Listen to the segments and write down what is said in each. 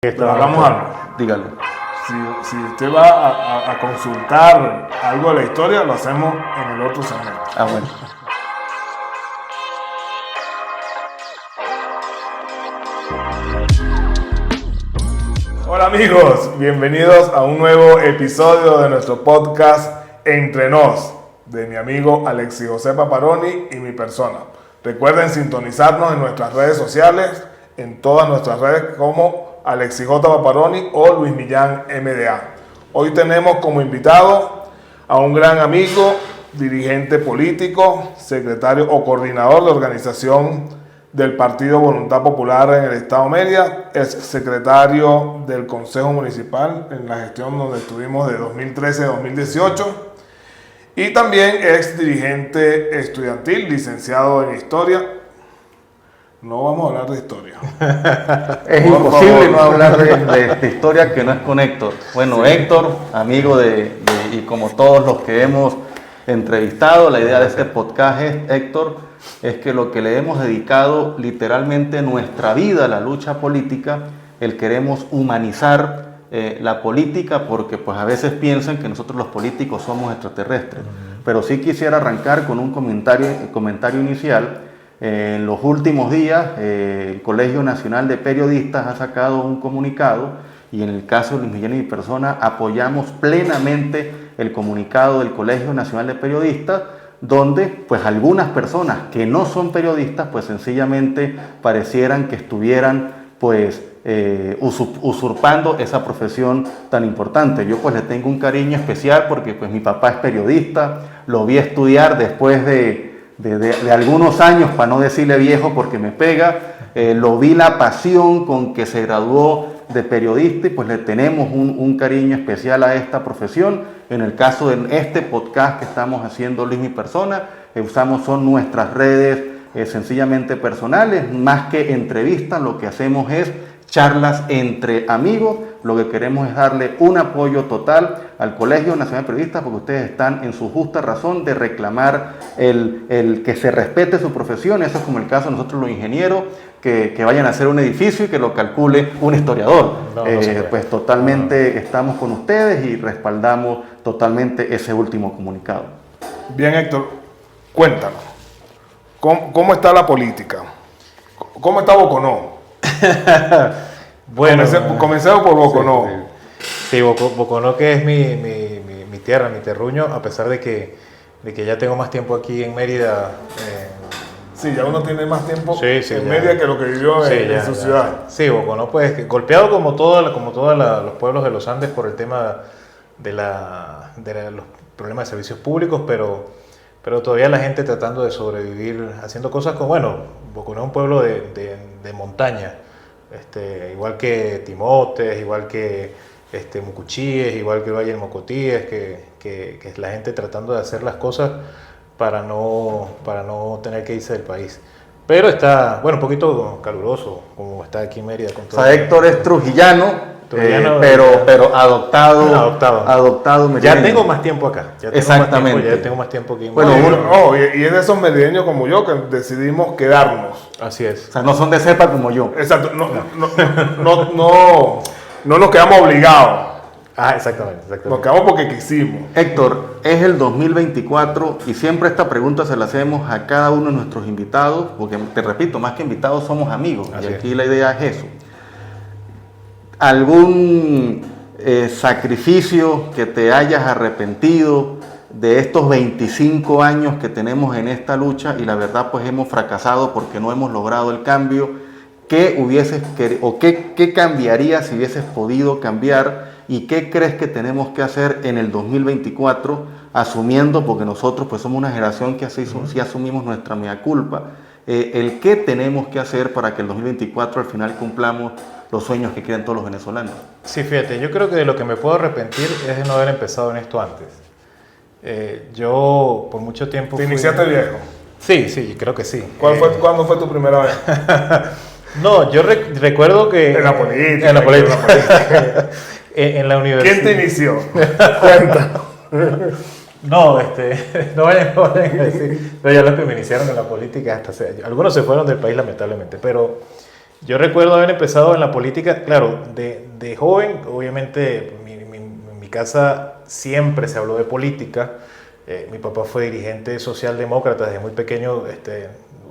Pero hagamos algo. Dígalo. Si usted va a consultar algo de la historia, lo hacemos en el otro segmento. Ah, bueno. Hola amigos, bienvenidos a un nuevo episodio de nuestro podcast Entre Nos, de mi amigo Alexis José Paparoni y mi persona. Recuerden sintonizarnos en nuestras redes sociales, en todas nuestras redes como Alexis J. Paparoni o Luis Millán MDA. Hoy tenemos como invitado a un gran amigo, dirigente político, secretario o coordinador de organización del Partido Voluntad Popular en el Estado Mérida, es secretario del Consejo Municipal en la gestión donde estuvimos de 2013 a 2018 y también es dirigente estudiantil, licenciado en Historia. No vamos a hablar de historia. Es imposible no hablar de historia que no es con Héctor. Bueno, sí. Héctor, amigo y como todos los que hemos entrevistado, la idea de este podcast, Héctor, es que lo que le hemos dedicado literalmente nuestra vida a la lucha política, queremos humanizar la política, porque pues a veces piensan que nosotros los políticos somos extraterrestres. Pero sí quisiera arrancar con un comentario inicial. En los últimos días, el Colegio Nacional de Periodistas ha sacado un comunicado y en el caso de Luis Millán y mi persona apoyamos plenamente el comunicado del Colegio Nacional de Periodistas, donde pues algunas personas que no son periodistas pues sencillamente parecieran que estuvieran pues usurpando esa profesión tan importante. Yo pues le tengo un cariño especial porque pues mi papá es periodista, lo vi estudiar después de algunos años, para no decirle viejo porque me pega, lo vi la pasión con que se graduó de periodista y pues le tenemos un cariño especial a esta profesión. En el caso de este podcast que estamos haciendo Luis mi persona, son nuestras redes sencillamente personales, más que entrevistas, lo que hacemos es charlas entre amigos. Lo que queremos es darle un apoyo total al Colegio Nacional de Periodistas porque ustedes están en su justa razón de reclamar el que se respete su profesión. Eso es como el caso de nosotros los ingenieros, que vayan a hacer un edificio y que lo calcule un historiador. Pues totalmente estamos con ustedes y respaldamos totalmente ese último comunicado. Bien, Héctor, cuéntanos, ¿cómo está la política? ¿Cómo está Boconó? Bueno, comencemos por Boconó. Sí, Boconó, que es mi tierra, mi terruño, a pesar de que ya tengo más tiempo aquí en Mérida. Sí, ya uno tiene más tiempo en Mérida que lo que vivió en su ciudad. Sí, Boconó, pues golpeado como todos los pueblos de los Andes por el tema de los problemas de servicios públicos, pero todavía la gente tratando de sobrevivir, haciendo cosas como, bueno, Boconó es un pueblo de montaña. Igual que Timotes, igual que Mucuchíes, igual que Valle del Mocotíes, que la gente tratando de hacer las cosas para no tener que irse del país. Pero está, bueno, un poquito caluroso, como está aquí en Mérida. Con todo. O sea, Héctor es trujillano, pero adoptado merengue. Ya tengo más tiempo acá. Exactamente. Ya tengo más tiempo aquí en Mérida. Y es de esos merideños como yo que decidimos quedarnos. Así es. O sea, no son de cepa como yo. Exacto. No nos quedamos obligados. Exactamente. Nos quedamos porque quisimos. Héctor, es el 2024 y siempre esta pregunta se la hacemos a cada uno de nuestros invitados, porque te repito, más que invitados somos amigos. Así y aquí la idea es eso. ¿Algún sacrificio que te hayas arrepentido de estos 25 años que tenemos en esta lucha y la verdad pues hemos fracasado porque no hemos logrado el cambio? ¿Qué cambiaría si hubieses podido cambiar? ¿Y qué crees que tenemos que hacer en el 2024, asumiendo, porque nosotros pues somos una generación que así sí asumimos nuestra mea culpa, el qué tenemos que hacer para que el 2024 al final cumplamos los sueños que quieren todos los venezolanos? Sí, fíjate, yo creo que de lo que me puedo arrepentir es de no haber empezado en esto antes. Yo por mucho tiempo... ¿Te iniciaste viejo? Sí, creo que sí. ¿Cuándo fue tu primera vez? No, yo recuerdo que... En la política. En la universidad. ¿Quién te inició? Cuenta. No vayan a decir. Pero ya los que me iniciaron en la política, algunos se fueron del país lamentablemente, pero Yo recuerdo haber empezado en la política, claro, de joven, obviamente en mi casa siempre se habló de política. Mi papá fue dirigente socialdemócrata desde muy pequeño.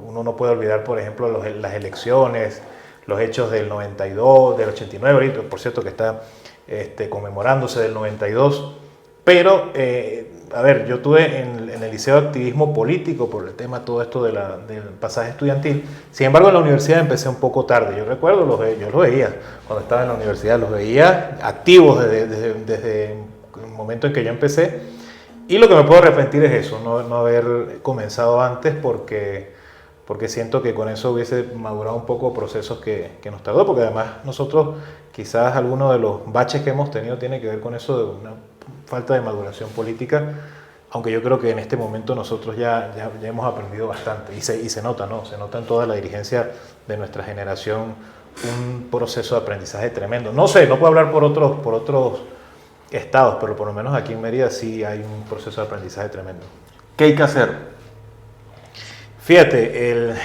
Uno no puede olvidar, por ejemplo, las elecciones, los hechos del 92, del 89, ahorita, por cierto que está conmemorándose del 92. Pero, a ver, yo tuve en el liceo activismo político por el tema todo esto del pasaje estudiantil. Sin embargo, en la universidad empecé un poco tarde. Yo recuerdo, yo los veía cuando estaba en la universidad, los veía activos desde el momento en que yo empecé. Y lo que me puedo arrepentir es eso, no haber comenzado antes porque siento que con eso hubiese madurado un poco procesos que nos tardó, porque además nosotros quizás alguno de los baches que hemos tenido tiene que ver con eso de una falta de maduración política, aunque yo creo que en este momento nosotros ya hemos aprendido bastante y se nota, ¿no? Se nota en toda la dirigencia de nuestra generación un proceso de aprendizaje tremendo. No sé, no puedo hablar por otros estados, pero por lo menos aquí en Mérida sí hay un proceso de aprendizaje tremendo. ¿Qué hay que hacer? Fíjate,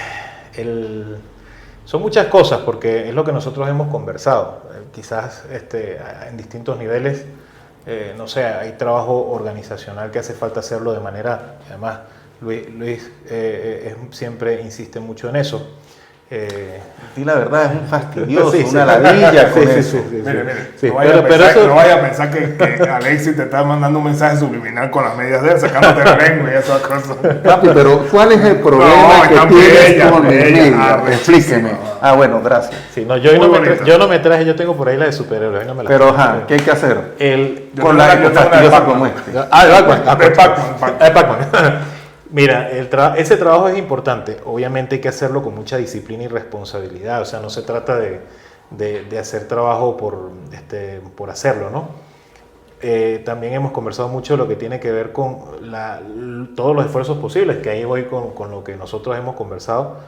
son muchas cosas porque es lo que nosotros hemos conversado. Quizás en distintos niveles, no sé, hay trabajo organizacional que hace falta hacerlo de manera, además Luis siempre insiste mucho en eso. Sí, la verdad es un fastidioso, una ladilla con eso. Mire, no vaya a pensar que Alexis te está mandando un mensaje subliminal con las medias de él, sacándote la lengua y esas cosas. Papi, pero ¿cuál es el problema que tienes con mi media? Explíqueme. Bueno, gracias. Sí, no, yo no me traje, yo tengo por ahí la de superhéroes. No me la pero, ¿qué hay que hacer? Con la fastidiosa como este. De Pac-Man. Mira, ese trabajo es importante. Obviamente hay que hacerlo con mucha disciplina y responsabilidad. O sea, no se trata de hacer trabajo por hacerlo, ¿no? También hemos conversado mucho de lo que tiene que ver con todos los esfuerzos posibles, que ahí voy con lo que nosotros hemos conversado,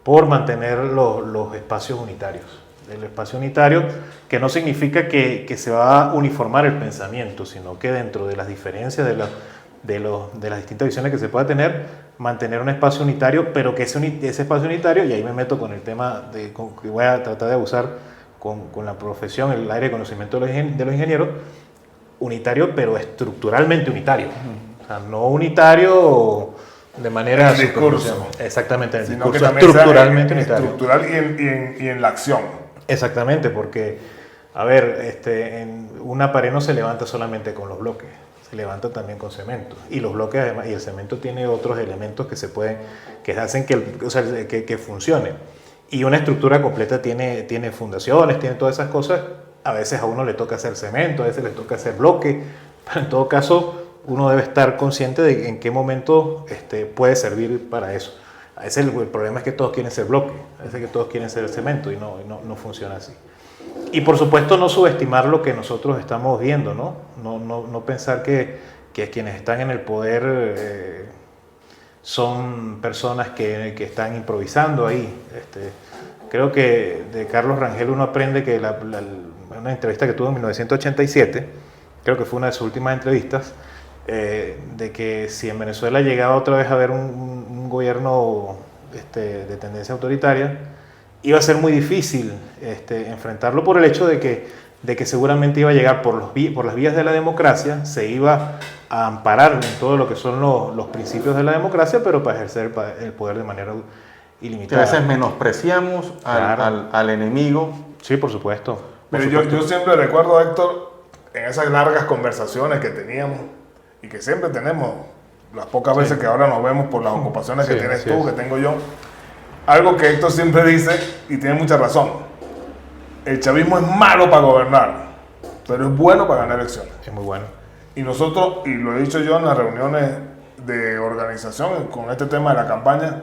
por mantener los espacios unitarios. El espacio unitario, que no significa que se va a uniformar el pensamiento, sino que dentro de las diferencias de las distintas visiones que se pueda tener, mantener un espacio unitario, pero que ese espacio unitario, y ahí me meto con el tema que voy a tratar de abusar con la profesión, el área de conocimiento de los ingenieros, unitario, pero estructuralmente unitario. O sea, no unitario de manera... En el discurso. Exactamente, en el sino discurso, que estructuralmente unitario. Estructural y en la acción. Exactamente, porque, a ver, una pared no se levanta solamente con los bloques, se levanta también con cemento. Y los bloques, además, y el cemento tiene otros elementos que hacen que funcione. Y una estructura completa tiene fundaciones, tiene todas esas cosas. A veces a uno le toca hacer cemento, a veces le toca hacer bloque. Pero en todo caso, uno debe estar consciente de en qué momento puede servir para eso. A veces el problema es que todos quieren ser bloque, a veces que todos quieren ser cemento y no funciona así. Y por supuesto no subestimar lo que nosotros estamos viendo, ¿no? No pensar que quienes están en el poder son personas que están improvisando ahí. Creo que de Carlos Rangel uno aprende que una entrevista que tuvo en 1987, creo que fue una de sus últimas entrevistas, de que si en Venezuela llegaba otra vez a haber un gobierno de tendencia autoritaria, iba a ser muy difícil enfrentarlo por el hecho de que seguramente iba a llegar por las vías de la democracia, se iba a amparar en todo lo que son los principios de la democracia, pero para ejercer el poder de manera ilimitada. A veces menospreciamos al enemigo. Sí, por supuesto. Pero yo siempre recuerdo, Héctor, en esas largas conversaciones que teníamos y que siempre tenemos, las pocas veces que ahora nos vemos por las ocupaciones que tienes tú, que tengo yo, algo que Héctor siempre dice, y tiene mucha razón: el chavismo es malo para gobernar, pero es bueno para ganar elecciones. Es muy bueno. Y nosotros, y lo he dicho yo en las reuniones de organización con este tema de la campaña,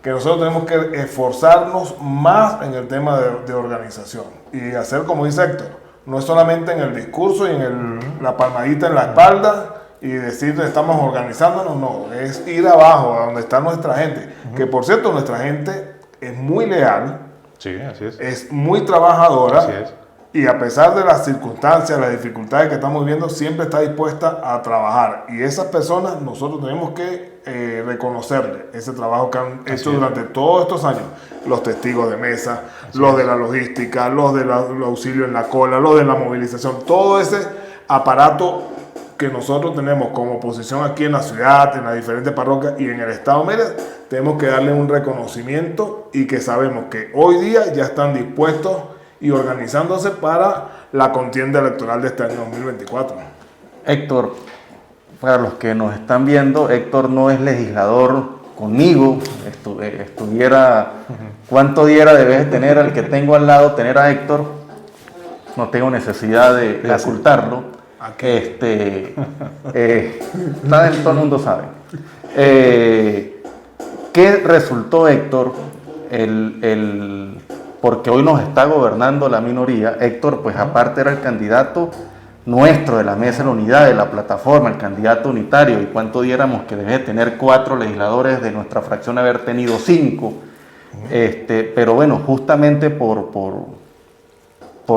que nosotros tenemos que esforzarnos más en el tema de organización y hacer como dice Héctor, no es solamente en el discurso y en la palmadita en la espalda y decir estamos organizándonos, no, es ir abajo a donde está nuestra gente, que por cierto nuestra gente es muy leal, Sí, así es. es muy trabajadora, Así es. y a pesar de las circunstancias, las dificultades que estamos viviendo, siempre está dispuesta a trabajar. Y esas personas nosotros tenemos que reconocerle ese trabajo que han hecho durante todos estos años. Los testigos de mesa, los de la logística, los del auxilio en la cola, los de la movilización, todo ese aparato que nosotros tenemos como oposición aquí en la ciudad, en las diferentes parroquias y en el estado Mérida, tenemos que darle un reconocimiento y que sabemos que hoy día ya están dispuestos y organizándose para la contienda electoral de este año 2024. Héctor, para los que nos están viendo, Héctor no es legislador conmigo, estuviera, ¿cuánto diera debes tener al que tengo al lado, tener a Héctor? No tengo necesidad de ocultarlo. Todo el mundo sabe. ¿Qué resultó, Héctor? Porque hoy nos está gobernando la minoría. Héctor, pues aparte era el candidato nuestro de la Mesa de la Unidad, de la plataforma, el candidato unitario. ¿Y cuánto diéramos que debe tener 4 legisladores de nuestra fracción, haber tenido 5? Pero bueno, justamente por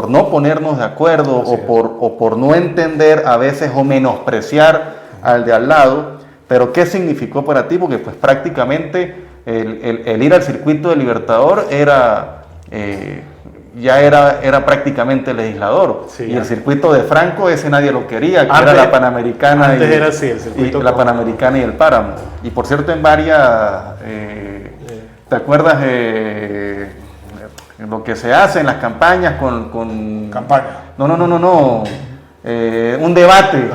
no ponernos de acuerdo o por no entender a veces o menospreciar al de al lado. Pero ¿qué significó para ti? Porque pues prácticamente el ir al circuito de Libertador ya era prácticamente legislador. Sí, y el circuito de Franco, ese nadie lo quería, que era la Panamericana, era así, el circuito la Panamericana y el Páramo. Y por cierto, en varias, ¿te acuerdas lo que se hace en las campañas con campaña? No. Un debate,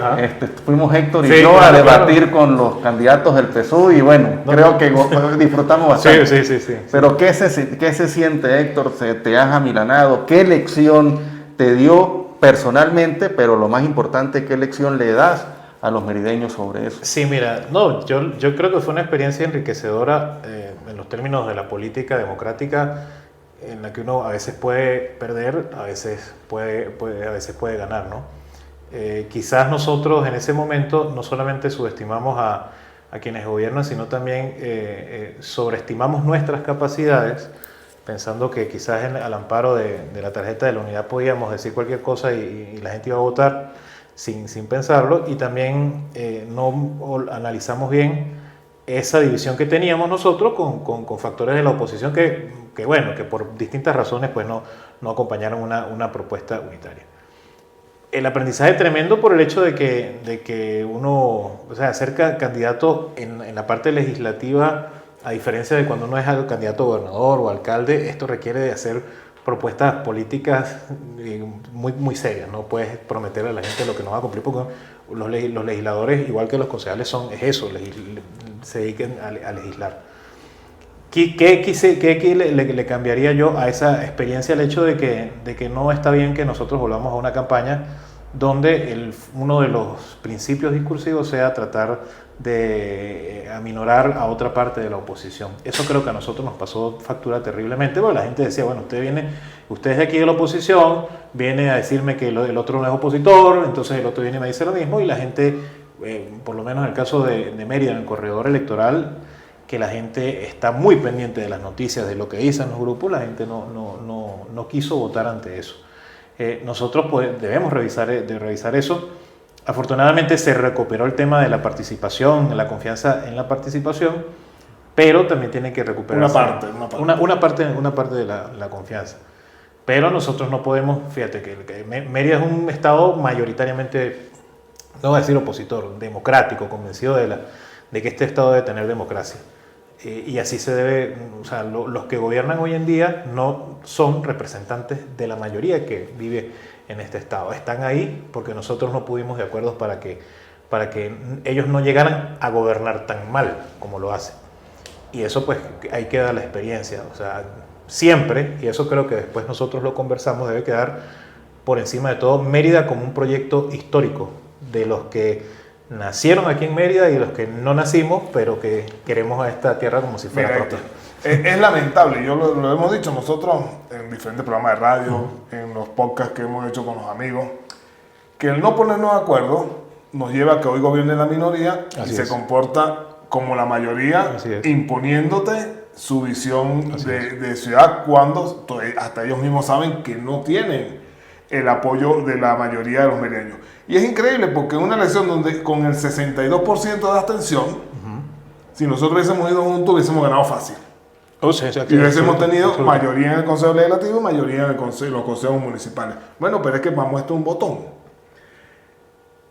fuimos Héctor y yo a debatir con los candidatos del PSUV y bueno, creo que disfrutamos bastante. Sí. Pero ¿qué se siente, Héctor? ¿Te has amilanado? ¿Qué lección te dio personalmente? Pero lo más importante, ¿qué lección le das a los merideños sobre eso? Sí, mira, yo creo que fue una experiencia enriquecedora en los términos de la política democrática, en la que uno a veces puede perder, a veces puede ganar, ¿no? Quizás nosotros en ese momento no solamente subestimamos a quienes gobiernan, sino también sobreestimamos nuestras capacidades, pensando que quizás al amparo de la tarjeta de la unidad podíamos decir cualquier cosa y la gente iba a votar sin pensarlo, y también no analizamos bien esa división que teníamos nosotros con factores de la oposición que por distintas razones pues no acompañaron una propuesta unitaria. El aprendizaje tremendo por el hecho de que uno, ser candidato en la parte legislativa, a diferencia de cuando uno es candidato a gobernador o alcalde, esto requiere de hacer propuestas políticas muy serias. No puedes prometerle a la gente lo que no va a cumplir, porque los legisladores, igual que los concejales, se dediquen a legislar. ¿Qué le cambiaría yo a esa experiencia el hecho de que no está bien que nosotros volvamos a una campaña donde uno de los principios discursivos sea tratar de aminorar a otra parte de la oposición? Eso creo que a nosotros nos pasó factura terriblemente, porque la gente decía, bueno, usted es de aquí de la oposición, viene a decirme que el otro no es opositor, entonces el otro viene y me dice lo mismo, y la gente, por lo menos en el caso de Mérida, en el corredor electoral, que la gente está muy pendiente de las noticias, de lo que dicen los grupos, la gente no quiso votar ante eso. Nosotros pues, debemos revisar eso. Afortunadamente se recuperó el tema de la participación, la confianza en la participación, pero también tiene que recuperarse una parte de la confianza. Pero nosotros no podemos, fíjate que Mérida es un estado mayoritariamente, no voy a decir opositor, democrático, convencido de que este estado debe tener democracia. Y así se debe, los que gobiernan hoy en día no son representantes de la mayoría que vive en este estado. Están ahí porque nosotros no pudimos de acuerdo para que ellos no llegaran a gobernar tan mal como lo hacen. Y eso pues ahí queda la experiencia. Siempre, y eso creo que después nosotros lo conversamos, debe quedar por encima de todo Mérida como un proyecto histórico de los que nacieron aquí en Mérida y los que no nacimos, pero que queremos a esta tierra como si fuera propia. Es lamentable, yo lo hemos dicho nosotros en diferentes programas de radio, en los podcasts que hemos hecho con los amigos, que el no ponernos de acuerdo nos lleva a que hoy gobierne la minoría y se comporta como la mayoría, imponiéndote su visión de ciudad, cuando hasta ellos mismos saben que no tienen el apoyo de la mayoría de los merideños. Y es increíble porque una elección donde con el 62% de abstención, si nosotros hubiésemos ido juntos, hubiésemos ganado fácil. Y hubiésemos tenido mayoría en el Consejo Legislativo y mayoría en los consejos municipales. Bueno, pero es que vamos, esto es un botón.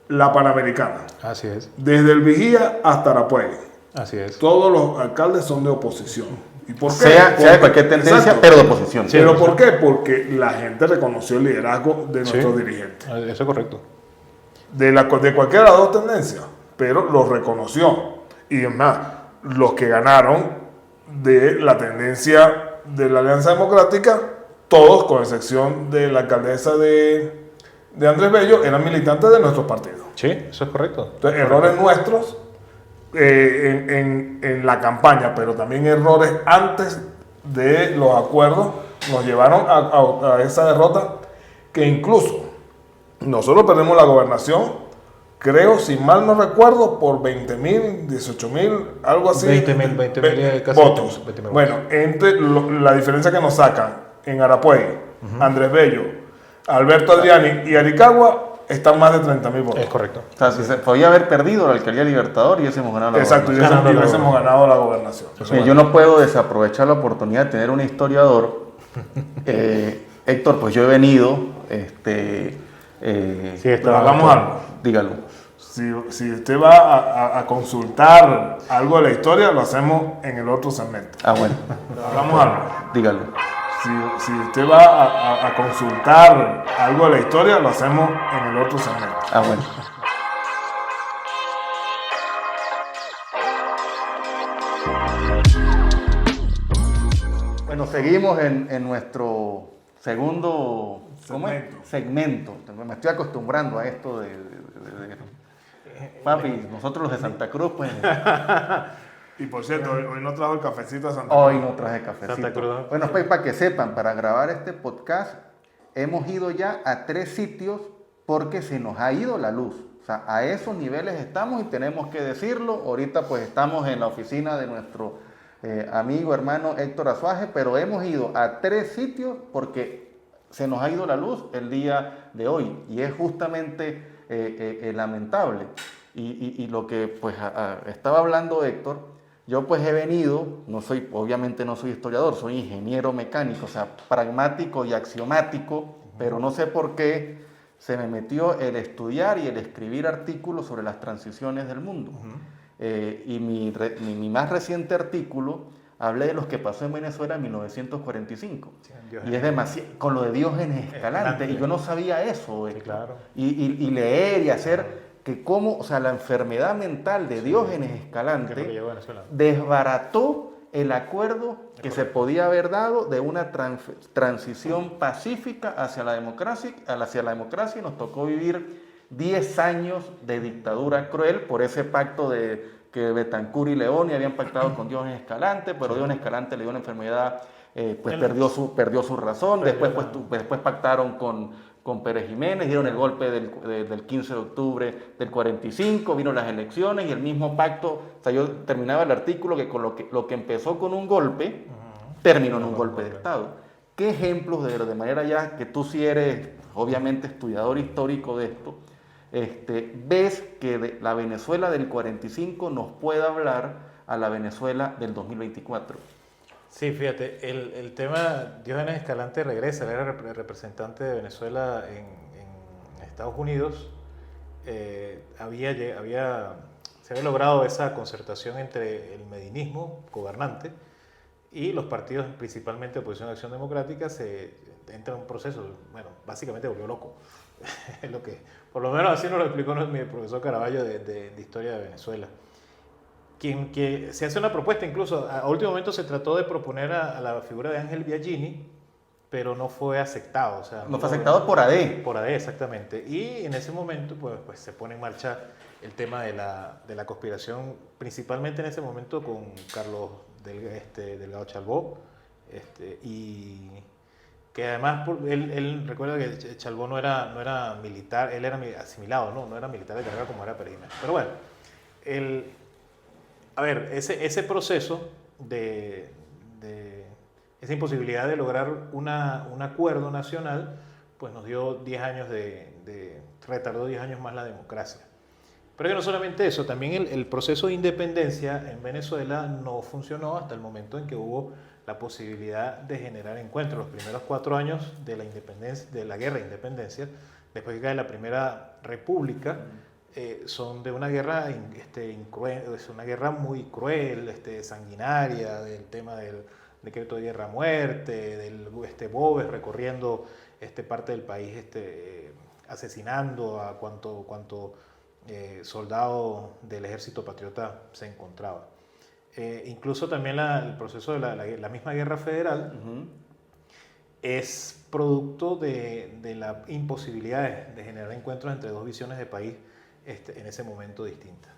La Panamericana. Así es. Desde el Vigía hasta Arapuey. Así es. Todos los alcaldes son de oposición. ¿Y por qué? Sea de cualquier tendencia, exacto, pero de oposición. Sí, ¿pero por qué? Porque la gente reconoció el liderazgo de nuestros dirigentes. Eso es correcto. De cualquiera de las dos tendencias, pero los reconoció. Y es más, los que ganaron de la tendencia de la Alianza Democrática, todos, con excepción de la alcaldesa de Andrés Bello, eran militantes de nuestros partidos. Sí, eso es correcto. Entonces, errores nuestros en la campaña, pero también errores antes de los acuerdos, nos llevaron a esa derrota, que incluso nosotros perdemos la gobernación, creo, si mal no recuerdo, por 20.000, 18.000, algo así. 20.000 casi votos. 20.000 bueno, entre la diferencia que nos sacan en Arapuey, Andrés Bello, Alberto Adriani y Aricagua, están más de 30.000 votos. Es correcto. O sea, si se podía haber perdido la alcaldía Libertador y hubiésemos ganado la Exacto, y gobernación. hubiésemos ganado la gobernación. Mira, yo no puedo desaprovechar la oportunidad de tener un historiador. Héctor, pues yo he venido. Pero hagamos algo. Dígalo. Si usted va a consultar algo de la historia, lo hacemos en el otro segmento. Ah, bueno. Pero hagamos algo. Dígalo. Si usted va a consultar algo de la historia, lo hacemos en el otro segmento. Ah, bueno. Bueno, seguimos en nuestro segundo segmento. Me estoy acostumbrando a esto papi, nosotros los de Santa Cruz, pues. Y por cierto, hoy no trajo el cafecito de Santa Cruz. Hoy no traje cafecito. Santa Cruz. Bueno, pues para que sepan, para grabar este podcast, hemos ido ya a 3 sitios porque se nos ha ido la luz. O sea, a esos niveles estamos y tenemos que decirlo. Ahorita pues estamos en la oficina de nuestro amigo, hermano Héctor Azuaje, pero hemos ido a 3 sitios porque se nos ha ido la luz el día de hoy. Y es justamente lamentable. Y lo que pues estaba hablando Héctor, yo pues he venido, obviamente no soy historiador, soy ingeniero mecánico, o sea, pragmático y axiomático, pero no sé por qué se me metió el estudiar y el escribir artículos sobre las transiciones del mundo. Y mi más reciente artículo hablé de lo que pasó en Venezuela en 1945. Sí, y es demasiado, con lo de Diógenes Escalante, y yo no sabía eso. Sí, claro. Y leer y hacer que cómo, o sea, la enfermedad mental de Diógenes Escalante desbarató el acuerdo que se podía haber dado de una transición pacífica hacia la democracia, y nos tocó vivir 10 años de dictadura cruel por ese pacto que Betancur y Leoni habían pactado con Diógenes Escalante, pero Diógenes Escalante le dio una enfermedad, pues perdió su razón, después pactaron con Pérez Jiménez, dieron el golpe del 15 de octubre del 45, vino las elecciones y el mismo pacto, o sea, yo terminaba el artículo que con lo que empezó con un golpe, terminó en un golpe de Estado. ¿Qué ejemplos de manera ya que tú sí eres, obviamente, estudiador histórico de esto, ves que la Venezuela del 45 nos puede hablar a la Venezuela del 2024? Sí, fíjate, el tema, Diógenes Escalante regresa, era representante de Venezuela en Estados Unidos. Se había logrado esa concertación entre el medinismo gobernante y los partidos, principalmente Oposición de Acción Democrática. Se entra en un proceso, bueno, básicamente volvió loco. Es lo que, por lo menos así nos lo explicó mi profesor Caraballo de Historia de Venezuela. Que se hace una propuesta, incluso a último momento se trató de proponer a la figura de Ángel Biagini, pero no fue aceptado. O sea, no fue aceptado por AD. Por AD, exactamente. Y en ese momento pues se pone en marcha el tema de la conspiración, principalmente en ese momento con Carlos Delgado Chalbó, y que además él recuerda que Chalbó no era militar, él era asimilado, no era militar de carrera como era Pérez Jiménez. Pero bueno, a ver, ese proceso esa imposibilidad de lograr un acuerdo nacional, pues nos dio 10 años retardó 10 años más la democracia. Pero que no solamente eso, también el proceso de independencia en Venezuela no funcionó hasta el momento en que hubo la posibilidad de generar encuentros. Los primeros 4 años de la independencia, de la guerra de independencia, después que cae la primera república, son de una guerra es una guerra muy cruel, sanguinaria, del tema del decreto de guerra a muerte, del Boves recorriendo parte del país, asesinando a cuanto soldado del ejército patriota se encontraba. Incluso también el proceso de la misma guerra federal es producto de la imposibilidad de generar encuentros entre dos visiones de país en ese momento distintas.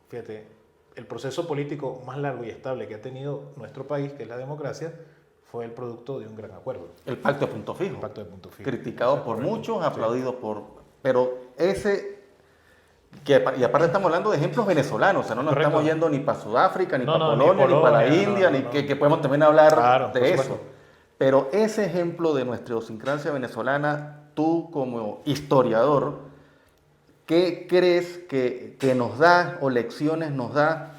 Fíjate, el proceso político más largo y estable que ha tenido nuestro país, que es la democracia, fue el producto de un gran acuerdo. El pacto de punto fijo. El pacto de punto fijo. Criticado por muchos, aplaudido por... Pero y aparte estamos hablando de ejemplos venezolanos, o sea, no nos estamos yendo ni para Sudáfrica, ni para Polonia, ni para la India, que podemos también hablar de eso. Pero ese ejemplo de nuestra idiosincrasia venezolana, tú como historiador, ¿qué crees que nos da o lecciones nos da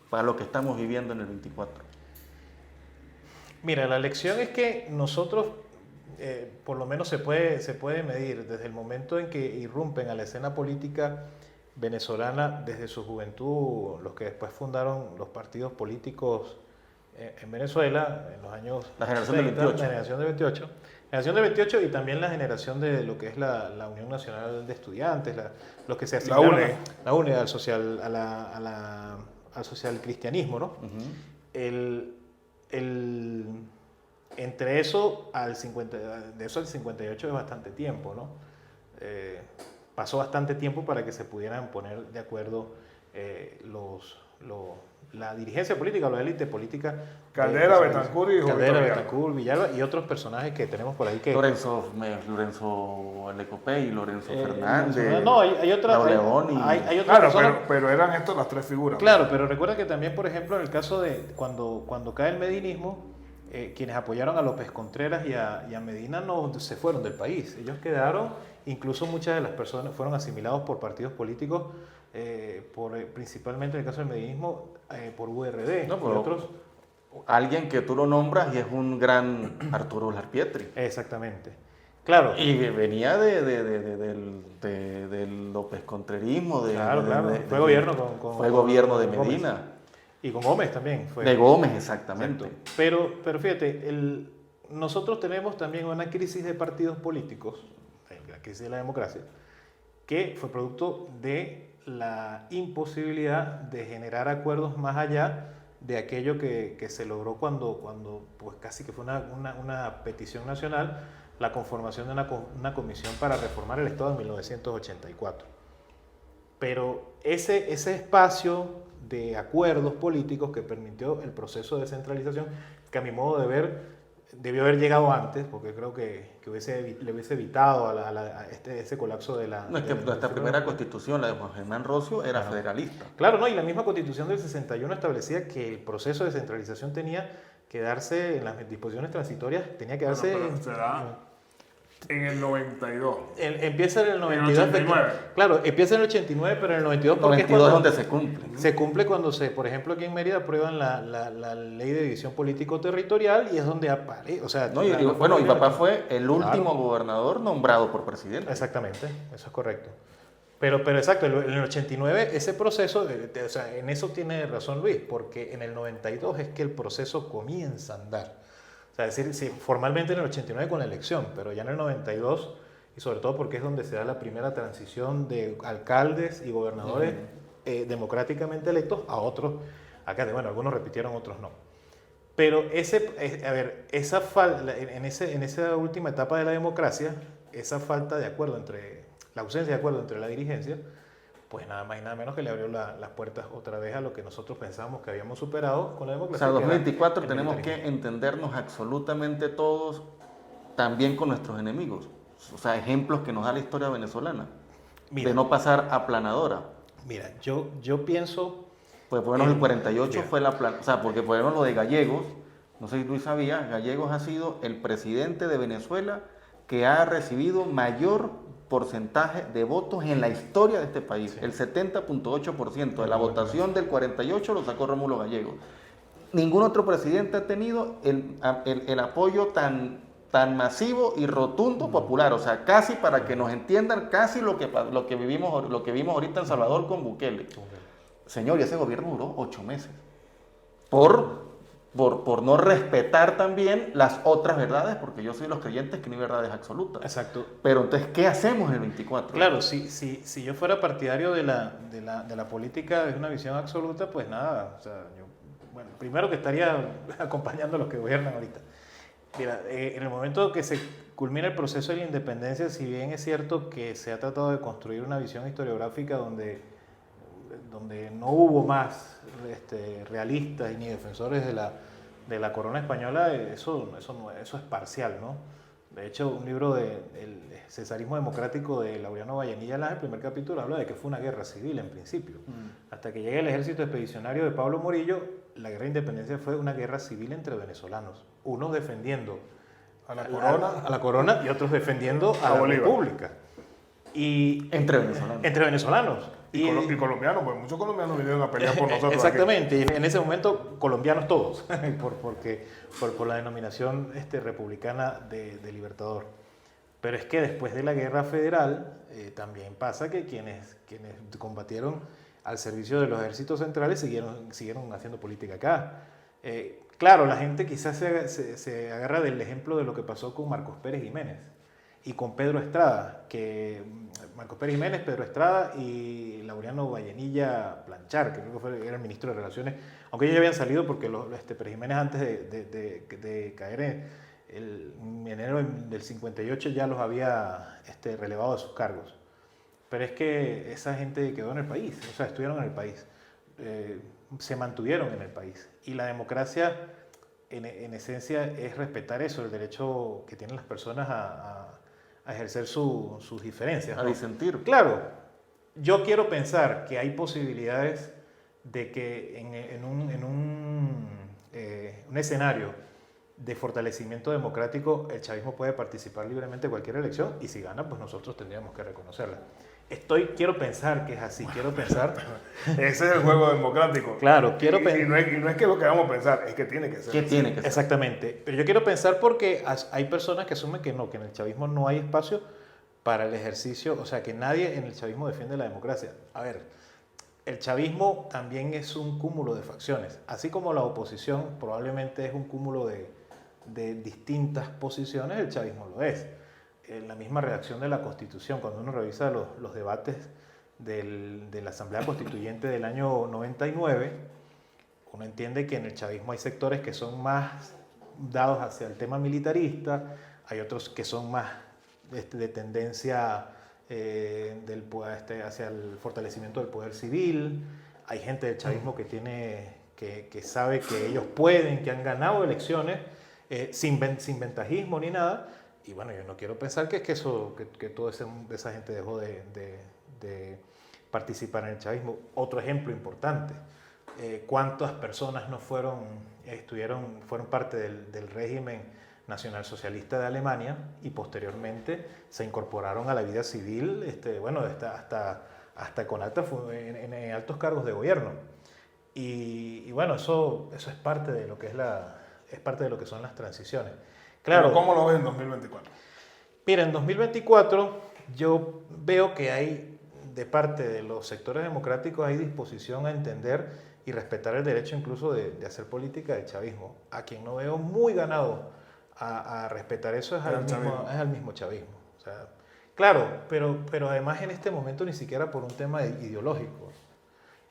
para lo que estamos viviendo en el 24? Mira, la lección es que nosotros, por lo menos se puede medir desde el momento en que irrumpen a la escena política venezolana desde su juventud, los que después fundaron los partidos políticos en Venezuela en los años la generación 30, del 28. La generación del 28 y también la generación de lo que es la Unión Nacional de Estudiantes, los que se asignaron la UNE al social cristianismo, ¿no? Entre eso al 58 es bastante tiempo, ¿no? Pasó bastante tiempo para que se pudieran poner de acuerdo la dirigencia política, la élite política. Caldera, Betancur y Caldera, Betancur, Villalba y otros personajes que tenemos por ahí que... Lorenzo Lecopey, Lorenzo Fernández, no, hay otras... Claro, pero eran estas las tres figuras. Claro, pero recuerda que también, por ejemplo, en el caso de cuando cae el medinismo, quienes apoyaron a López Contreras y a Medina no se fueron del país. Ellos quedaron, incluso muchas de las personas fueron asimilados por partidos políticos, principalmente en el caso del medinismo, por URD y otros. Alguien que tú lo nombras y es un gran Arturo Larpietri. Exactamente. Claro. Y venía del López Contrerismo. Fue gobierno fue gobierno de Medina. Gómez. Y con Gómez también fue. De Gómez, exactamente. Pero fíjate, nosotros tenemos también una crisis de partidos políticos, la crisis de la democracia, que fue producto de la imposibilidad de generar acuerdos más allá de aquello que se logró cuando pues casi que fue una petición nacional, la conformación de una comisión para reformar el Estado en 1984. Pero ese espacio de acuerdos políticos que permitió el proceso de descentralización, que a mi modo de ver debió haber llegado antes, porque creo que le hubiese evitado ese colapso de la... Nuestra primera constitución, la de Juan Germán Rocio, era federalista. Claro, ¿no? Y la misma constitución del 61 establecía que el proceso de descentralización tenía que darse en las disposiciones transitorias, tenía que darse... En el 92. Empieza en el 92. En el 89. Claro, empieza en el 89, pero en el 92 porque 92 es donde se cumple. Se cumple cuando por ejemplo, aquí en Mérida aprueban la ley de división político-territorial y es donde aparece. O sea, mi papá fue el último gobernador nombrado por presidente. Exactamente, eso es correcto. Pero exacto, en el 89 ese proceso, o sea, en eso tiene razón Luis, porque en el 92 es que el proceso comienza a andar. Es decir, sí, formalmente en el 89 con la elección, pero ya en el 92, y sobre todo porque es donde se da la primera transición de alcaldes y gobernadores democráticamente electos a otros, bueno, algunos repitieron, otros no. Pero en esa última etapa de la democracia, esa falta de acuerdo la ausencia de acuerdo entre la dirigencia, pues nada más y nada menos que le abrió las puertas otra vez a lo que nosotros pensábamos que habíamos superado con la democracia. O sea, 2024 tenemos que entendernos absolutamente todos, también con nuestros enemigos. O sea, ejemplos que nos da la historia venezolana, de no pasar aplanadora. Mira, yo pienso... Pues por lo menos el 48 fue o sea, porque por ejemplo lo de Gallegos, no sé si tú sabías, Gallegos ha sido el presidente de Venezuela que ha recibido mayor porcentaje de votos en la historia de este país. Sí. El 70.8% de la votación del 48 lo sacó Rómulo Gallego. Ningún otro presidente ha tenido el apoyo tan masivo y rotundo popular, o sea, casi, para que nos entiendan, casi lo que vimos ahorita en Salvador con Bukele. Señor, y ese gobierno duró 8 meses. Por no respetar también las otras verdades, porque yo soy de los creyentes que no hay verdades absolutas. Exacto. Pero entonces, ¿qué hacemos el 24? Claro, si yo fuera partidario de la política de una visión absoluta, pues nada, o sea, yo, bueno, primero que estaría acompañando a los que gobiernan ahorita. Mira, en el momento que se culmina el proceso de la independencia, si bien es cierto que se ha tratado de construir una visión historiográfica donde no hubo más realistas ni defensores de la corona española, eso es parcial, ¿no? De hecho, un libro del Cesarismo Democrático de Laureano Vallenilla, en el primer capítulo, habla de que fue una guerra civil en principio. Hasta que llega el ejército expedicionario de Pablo Morillo, la guerra de independencia fue una guerra civil entre venezolanos, unos defendiendo a la corona y otros defendiendo a la Bolívar. República. Y Entre venezolanos. Y colombianos, pues muchos colombianos vinieron a pelear por nosotros. Exactamente, y en ese momento colombianos todos, por la denominación republicana de Libertador. Pero es que después de la guerra federal también pasa que quienes combatieron al servicio de los ejércitos centrales siguieron haciendo política acá. Claro, la gente quizás se agarra del ejemplo de lo que pasó con Marcos Pérez Jiménez y con Pedro Estrada, Marcos Pérez Jiménez, Pedro Estrada y Laureano Vallenilla Planchar, que creo que era el ministro de Relaciones, aunque ellos ya habían salido porque Pérez Jiménez antes de caer en enero del 58 ya los había relevado de sus cargos. Pero es que esa gente quedó en el país, o sea, estuvieron en el país, se mantuvieron en el país. Y la democracia, en esencia, es respetar eso, el derecho que tienen las personas a ejercer sus diferencias, A ¿no? disentir. Claro, yo quiero pensar que hay posibilidades de que en un escenario de fortalecimiento democrático el chavismo puede participar libremente en cualquier elección y si gana, pues nosotros tendríamos que reconocerla. Quiero pensar que es así, quiero pensar. Ese es el juego democrático. Claro, quiero y pensar. no es que lo queramos pensar, es que tiene que ser. ¿Qué tiene que ser? Exactamente. Pero yo quiero pensar porque hay personas que asumen que no, que en el chavismo no hay espacio para el ejercicio, o sea, que nadie en el chavismo defiende la democracia. A ver, el chavismo también es un cúmulo de facciones, así como la oposición probablemente es un cúmulo de distintas posiciones, el chavismo lo es. En la misma redacción de la Constitución, cuando uno revisa los debates de la Asamblea Constituyente del año 99, uno entiende que en el chavismo hay sectores que son más dados hacia el tema militarista, hay otros que son más de tendencia hacia el fortalecimiento del poder civil, hay gente del chavismo que sabe que ellos pueden, que han ganado elecciones sin ventajismo ni nada. Y bueno, yo no quiero pensar que toda esa gente dejó de participar en el chavismo. Otro ejemplo importante, ¿cuántas personas no fueron parte del régimen nacionalsocialista de Alemania y posteriormente se incorporaron a la vida civil, hasta con en altos cargos de gobierno? Y bueno, eso es parte de lo que es parte de lo que son las transiciones. Claro. Pero ¿cómo lo ves en 2024? Mira, en 2024 yo veo que hay, de parte de los sectores democráticos, hay disposición a entender y respetar el derecho incluso de hacer política del chavismo. A quien no veo muy ganado a respetar eso es al mismo chavismo. O sea, claro, pero además en este momento ni siquiera por un tema ideológico.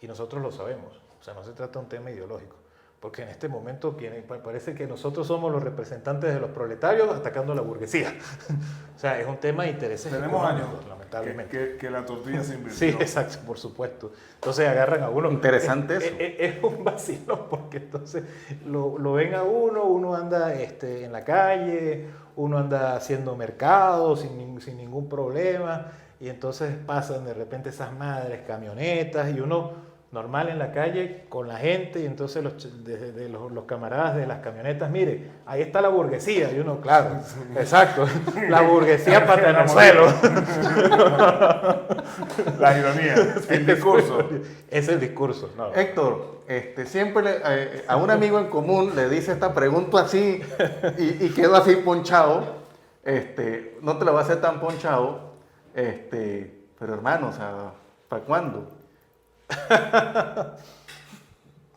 Y nosotros lo sabemos. O sea, no se trata de un tema ideológico. Porque en este momento parece que nosotros somos los representantes de los proletarios atacando a la burguesía. O sea, es un tema de intereses Tenemos años, lamentablemente. que la tortilla se invirtió. Sí, exacto, por supuesto. Entonces agarran a uno. Interesante eso. Es un vacilo porque entonces lo ven a uno anda en la calle, uno anda haciendo mercado sin ningún problema, y entonces pasan de repente esas madres camionetas y uno normal en la calle con la gente y entonces los camaradas de las camionetas, mire, ahí está la burguesía. Y uno, claro, exacto, la burguesía pata en el suelo. La ironía, el discurso. Es el discurso. No. Héctor, siempre a un amigo en común le dice esta pregunta así y quedo así ponchado. No te la voy a hacer tan ponchado, pero hermano, o sea, ¿para cuándo?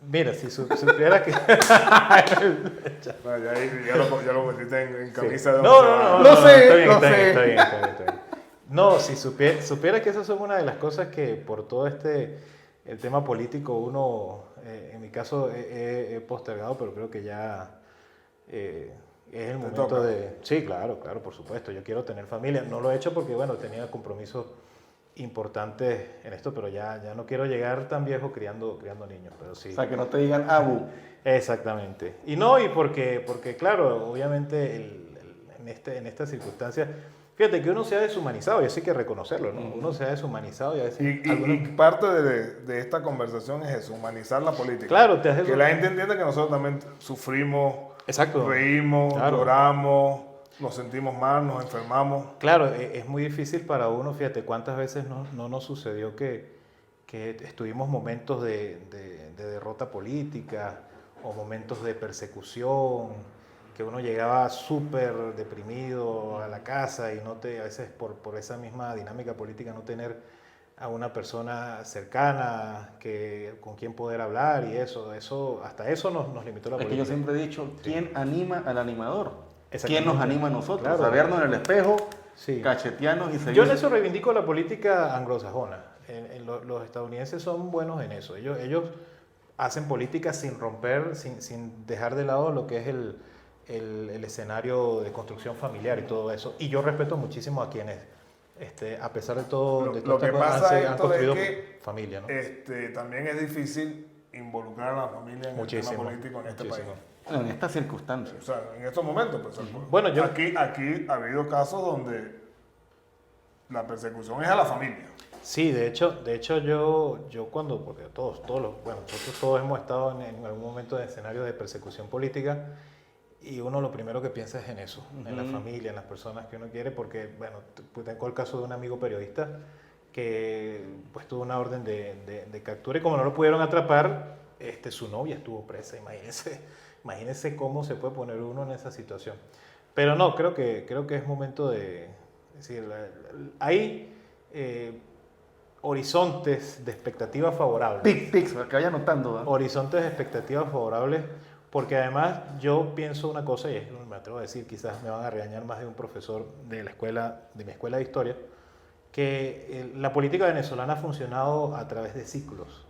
Mira, si supiera que... No, ya lo metiste en camisa de No, Lo sé, está bien. No, si supiera que esas son una de las cosas que por todo el tema político uno, en mi caso, he postergado, pero creo que ya es el momento toca. de... Sí, claro, por supuesto. Yo quiero tener familia. No lo he hecho porque, bueno, tenía compromisos importantes en esto, pero ya no quiero llegar tan viejo criando niños, pero sí. O sea, que no te digan Abu. Exactamente. Y porque claro, obviamente en esta circunstancia, fíjate que uno se ha deshumanizado y así hay que reconocerlo, ¿no? Uno se ha deshumanizado y a veces... Y parte de esta conversación es eso, humanizar la política. Claro, que la gente entienda que nosotros también sufrimos, Exacto. reímos, Claro. lloramos, nos sentimos mal, nos enfermamos. Claro, es muy difícil para uno, fíjate cuántas veces no nos sucedió que estuvimos momentos de derrota política o momentos de persecución, que uno llegaba súper deprimido a la casa y a veces por esa misma dinámica política no tener a una persona cercana con quien poder hablar y hasta eso nos limitó la Es que política. yo siempre he dicho, ¿quién anima al animador? Exactamente. ¿Quién nos anima a nosotros? Claro. A vernos en el espejo, Sí. cachetearnos y seguir. Yo en eso reivindico la política anglosajona. Los estadounidenses son buenos en eso. Ellos hacen política sin romper, sin dejar de lado lo que es el escenario de construcción familiar y todo eso. Y yo respeto muchísimo a quienes, a pesar de todo, Lo que pasa, han Héctor, construido es que familia, ¿no? también es difícil involucrar a la familia en el tema político en este país. En estas circunstancias. O sea, en estos momentos, pues, Bueno, aquí ha habido casos donde la persecución es a la familia. Sí, de hecho yo cuando, porque nosotros todos hemos estado en algún momento de escenarios de persecución política y uno lo primero que piensa es en eso, en la familia, en las personas que uno quiere, porque, bueno, pues tengo el caso de un amigo periodista que pues tuvo una orden de captura y como no lo pudieron atrapar, su novia estuvo presa, imagínense cómo se puede poner uno en esa situación. Pero no, creo que es momento es decir, hay horizontes de expectativas favorables. Pics, para que vaya anotando. ¿eh? Horizontes de expectativas favorables, porque además yo pienso una cosa, y me atrevo a decir, quizás me van a regañar más de un profesor de mi escuela de historia, que la política venezolana ha funcionado a través de ciclos.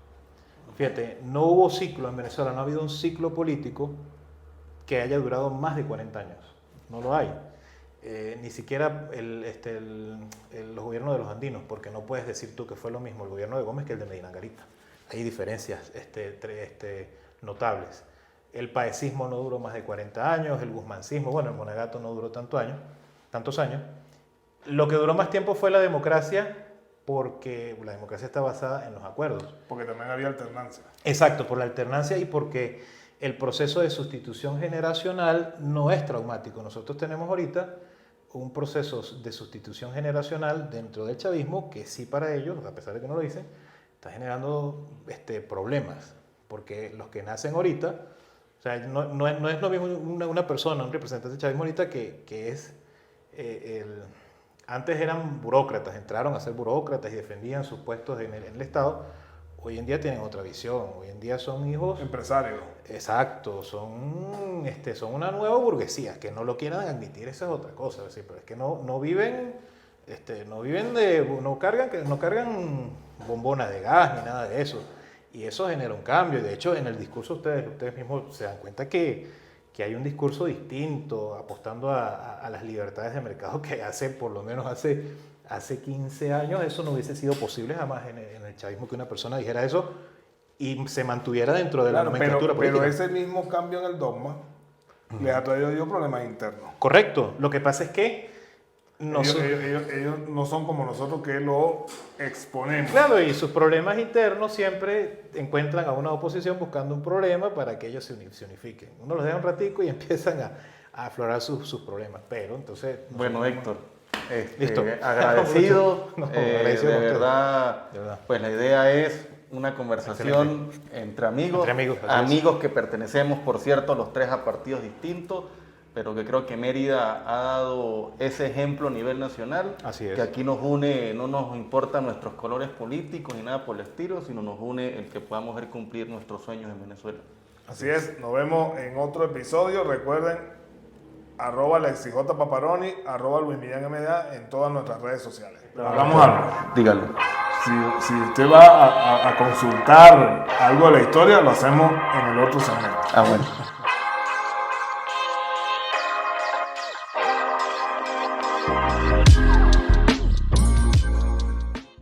Fíjate, no hubo ciclo en Venezuela, no ha habido un ciclo político que haya durado más de 40 años. No lo hay. Ni siquiera los gobiernos de los andinos, porque no puedes decir tú que fue lo mismo el gobierno de Gómez que el de Medina Angarita. Hay diferencias notables. El paecismo no duró más de 40 años, el guzmancismo, bueno, el monegato no duró tantos años. Lo que duró más tiempo fue la democracia, porque la democracia está basada en los acuerdos. Porque también había alternancia. Exacto, por la alternancia y porque el proceso de sustitución generacional no es traumático. Nosotros tenemos ahorita un proceso de sustitución generacional dentro del chavismo que sí para ellos, a pesar de que no lo dicen, está generando problemas. Porque los que nacen ahorita, o sea, no es lo mismo una persona, un representante del chavismo ahorita que es... Antes eran burócratas, entraron a ser burócratas y defendían sus puestos en el Estado. Hoy en día tienen otra visión, hoy en día son hijos... Empresarios. Exacto, son una nueva burguesía, que no lo quieran admitir, esa es otra cosa, ¿sí? Pero es que no viven no cargan bombonas de gas ni nada de eso, y eso genera un cambio. De hecho, en el discurso ustedes mismos se dan cuenta que hay un discurso distinto, apostando a las libertades de mercado que por lo menos hace 15 años eso no hubiese sido posible jamás en el chavismo, que una persona dijera eso y se mantuviera dentro de la nomenclatura política. Pero ese mismo cambio en el dogma les ha traído problemas internos. Correcto. Lo que pasa es que ellos no son como nosotros que lo exponemos. Claro, y sus problemas internos siempre encuentran a una oposición buscando un problema para que ellos se unifiquen. Uno los deja un ratico y empiezan a aflorar sus problemas. Pero entonces... Bueno, Héctor, listo. agradecido. Agradecido de a usted. verdad, De verdad. pues la idea es una conversación entre amigos, Entre amigos, así es. amigos que pertenecemos, por cierto, los tres a partidos distintos, pero que creo que Mérida ha dado ese ejemplo a nivel nacional, Así es. que aquí nos une, no nos importan nuestros colores políticos ni nada por el estilo, sino nos une el que podamos ver cumplir nuestros sueños en Venezuela. Así es, nos vemos en otro episodio. Recuerden, @AlexiJPaparoni, @LuisMillanMDA en todas nuestras redes sociales. Hablamos algo. Dígalo. Si usted va a consultar algo de la historia, lo hacemos en el otro segmento. Ah, bueno.